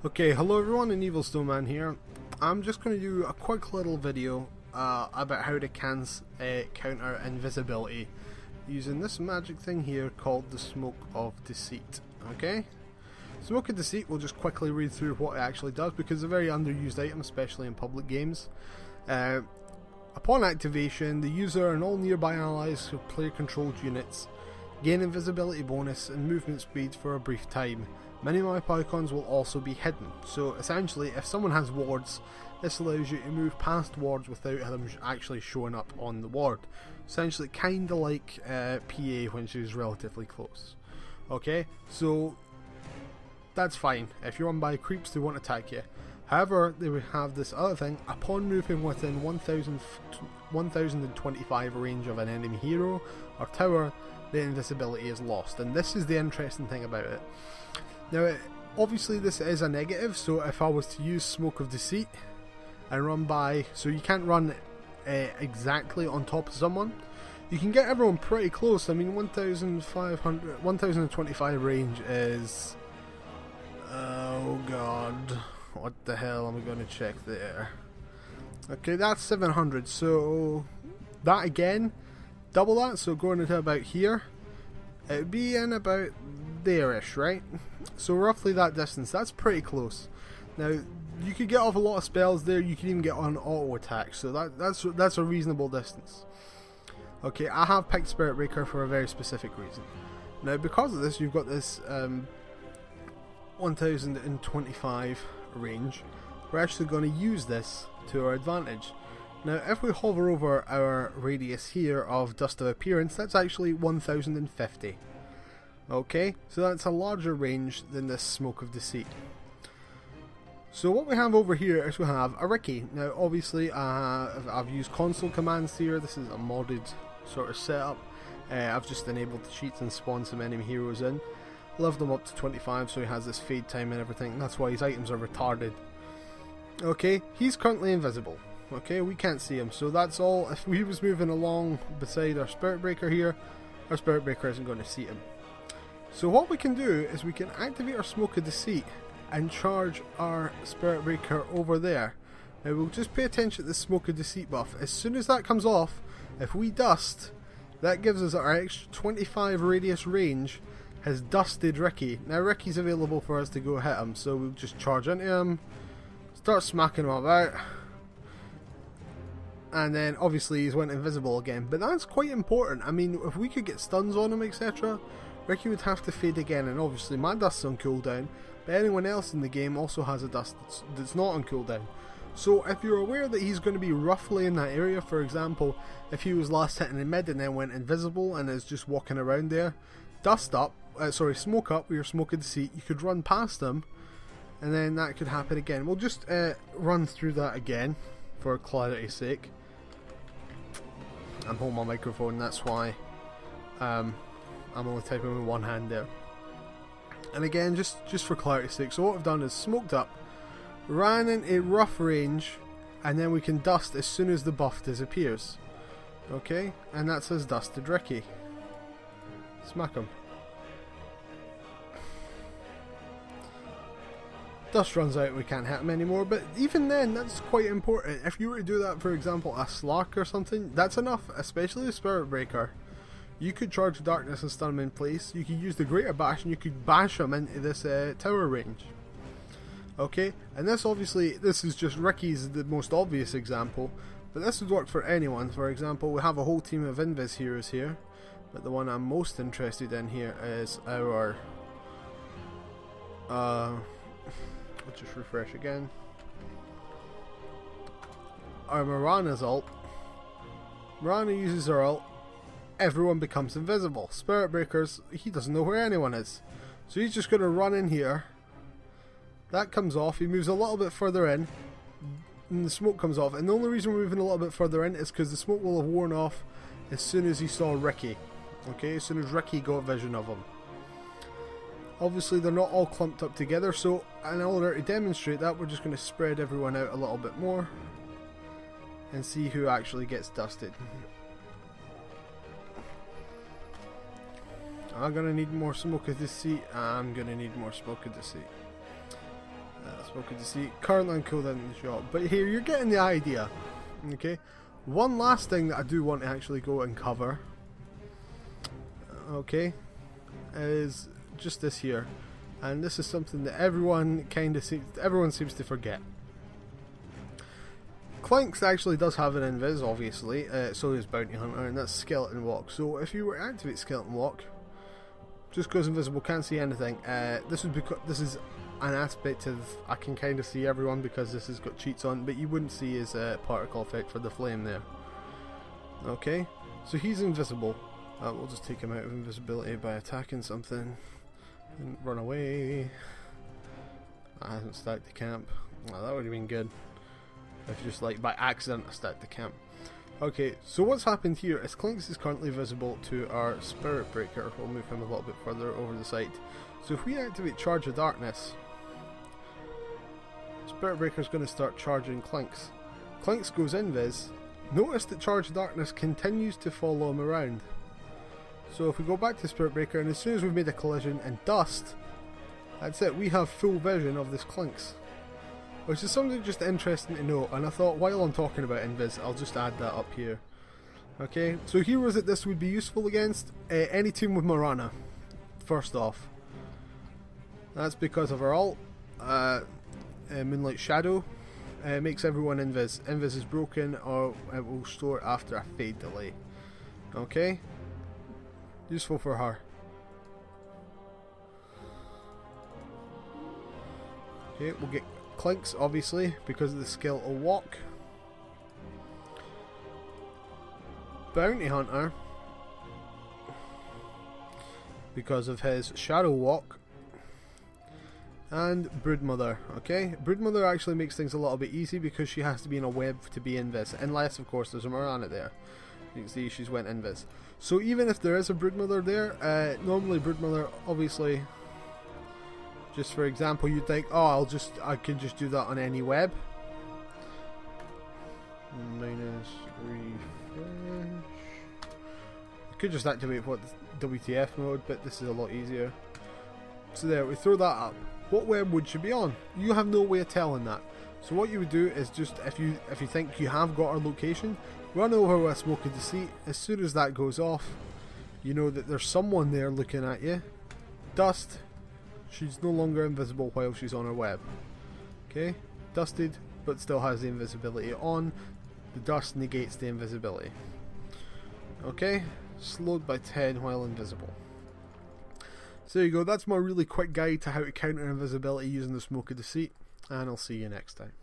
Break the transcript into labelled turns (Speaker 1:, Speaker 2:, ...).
Speaker 1: Okay, hello everyone, AnEvilSnowman here. I'm just going to do a quick little video about how to counter invisibility using this magic thing here called the Smoke of Deceit. Okay? Smoke of Deceit, we'll just quickly read through what it actually does because it's a very underused item, especially in public games. Upon activation, the user and all nearby allies of player-controlled units gain invisibility bonus and movement speed for a brief time. Many map icons will also be hidden, so essentially if someone has wards, this allows you to move past wards without them actually showing up on the ward. Essentially kinda like PA when she's relatively close. Okay, so that's fine. If you're run by creeps, they won't attack you. However, they will have this other thing: upon moving within 1025 range of an enemy hero or tower, the invisibility is lost. And this is the interesting thing about it. Now, obviously this is a negative, so if I was to use Smoke of Deceit and run by, so you can't run exactly on top of someone, you can get everyone pretty close. I mean, 1025 range is, oh god, what the hell am I going to check there? Okay, that's 700, so that again, double that, so going into about here, it would be in about there-ish, right? So roughly that distance, that's pretty close. Now, you could get off a lot of spells there, you can even get on auto attack, so that's a reasonable distance. Okay, I have picked Spirit Breaker for a very specific reason. Now, because of this, you've got this 1025 range. We're actually going to use this to our advantage. Now, if we hover over our radius here of dust of appearance, that's actually 1050. Okay, so that's a larger range than this Smoke of Deceit. So what we have over here is we have a Ricky. Now, obviously, I've used console commands here. This is a modded sort of setup. I've just enabled the cheats and spawned some enemy heroes in. Leveled them up to 25, so he has this fade time and everything. That's why his items are retarded. Okay, he's currently invisible. Okay, we can't see him, so that's all. If he was moving along beside our Spirit Breaker here, our Spirit Breaker isn't going to see him. So what we can do is we can activate our Smoke of Deceit and charge our Spirit Breaker over there. Now we'll just pay attention to the Smoke of Deceit buff. As soon as that comes off, if we dust, that gives us our extra 25 radius range has dusted Ricky. Now Ricky's available for us to go hit him, so we'll just charge into him, start smacking him about, and then obviously he's went invisible again. But that's quite important. I mean, if we could get stuns on him, etc., Ricky would have to fade again, and obviously my dust's on cooldown, but anyone else in the game also has a dust that's not on cooldown. So if you're aware that he's going to be roughly in that area, for example, if he was last hitting in mid and then went invisible and is just walking around there, smoke up with your Smoke of Deceit, you could run past him, and then that could happen again. We'll just run through that again for clarity's sake. I'm holding my microphone, that's why I'm only typing with one hand there. And again, just for clarity's sake, so what I've done is smoked up, ran in a rough range, and then we can dust as soon as the buff disappears. Okay, and that says dusted Ricky. Smack him. Dust runs out, we can't hit him anymore, but even then, that's quite important. If you were to do that, for example, a Slark or something, that's enough, especially a Spirit Breaker. You could charge Darkness and stun him in place, you could use the Greater Bash and you could bash him into this tower range. Okay, and this obviously, this is just Ricky's the most obvious example, but this would work for anyone. For example, we have a whole team of Invis heroes here, but the one I'm most interested in here is our, let's just refresh again, our Mirana's ult. Mirana uses her ult, everyone becomes invisible. Spirit Breakers, he doesn't know where anyone is, so he's just going to run in here. That comes off, he moves a little bit further in, and the smoke comes off. And the only reason we're moving a little bit further in is because the smoke will have worn off as soon as he saw Ricky. Okay, as soon as Ricky got vision of him. Obviously they're not all clumped up together, so in order to demonstrate that, we're just going to spread everyone out a little bit more and see who actually gets dusted. I'm going to need more Smoke of Deceit. I'm going to need more Smoke of Deceit. Smoke of Deceit, currently on cooldown in the shop. But here, you're getting the idea. Okay, one last thing that I do want to actually go and cover, okay, is just this here. And this is something that everyone seems to forget. Clanks actually does have an invis, obviously, so does Bounty Hunter, and that's Skeleton Walk. So if you were to activate Skeleton Walk, just goes invisible, can't see anything. This is an aspect of, I can kind of see everyone because this has got cheats on, but you wouldn't see his particle effect for the flame there. Okay, so he's invisible. We'll just take him out of invisibility by attacking something and run away. I haven't stacked the camp. Oh, that would have been good if just like by accident I stacked the camp. Okay, so what's happened here is Clinks is currently visible to our Spirit Breaker. We'll move him a little bit further over the side. So if we activate Charge of Darkness, Spirit Breaker is going to start charging Clinks. Clinks goes invis. Notice that Charge of Darkness continues to follow him around. So if we go back to Spirit Breaker, and as soon as we've made a collision and dust, that's it, we have full vision of this Clinks. Which is something just interesting to know, and I thought while I'm talking about invis, I'll just add that up here. Okay, so heroes that this would be useful against, any team with Morana, first off. That's because of our ult, Moonlight Shadow, makes everyone invis. Invis is broken, or it will store after a fade delay. Okay, useful for her. Okay, we'll get Clinks, obviously, because of the Skeletal Walk. Bounty Hunter, because of his Shadow Walk. And Broodmother, okay? Broodmother actually makes things a little bit easy because she has to be in a web to be invis, unless, of course, there's a Morana there. You can see she's went invis. So even if there is a Broodmother there, normally Broodmother, obviously, just for example, you'd think, oh, I can just do that on any web. Minus refresh. I could just activate what the WTF mode, but this is a lot easier. So there, we throw that up. What web would she be on? You have no way of telling that. So what you would do is just, if you think you have got her location, run over with a Smoke of Deceit. As soon as that goes off, you know that there's someone there looking at you. Dust. She's no longer invisible while she's on her web. Okay, dusted, but still has the invisibility on. The dust negates the invisibility. Okay, slowed by 10 while invisible. So there you go, that's my really quick guide to how to counter invisibility using the Smoke of Deceit, and I'll see you next time.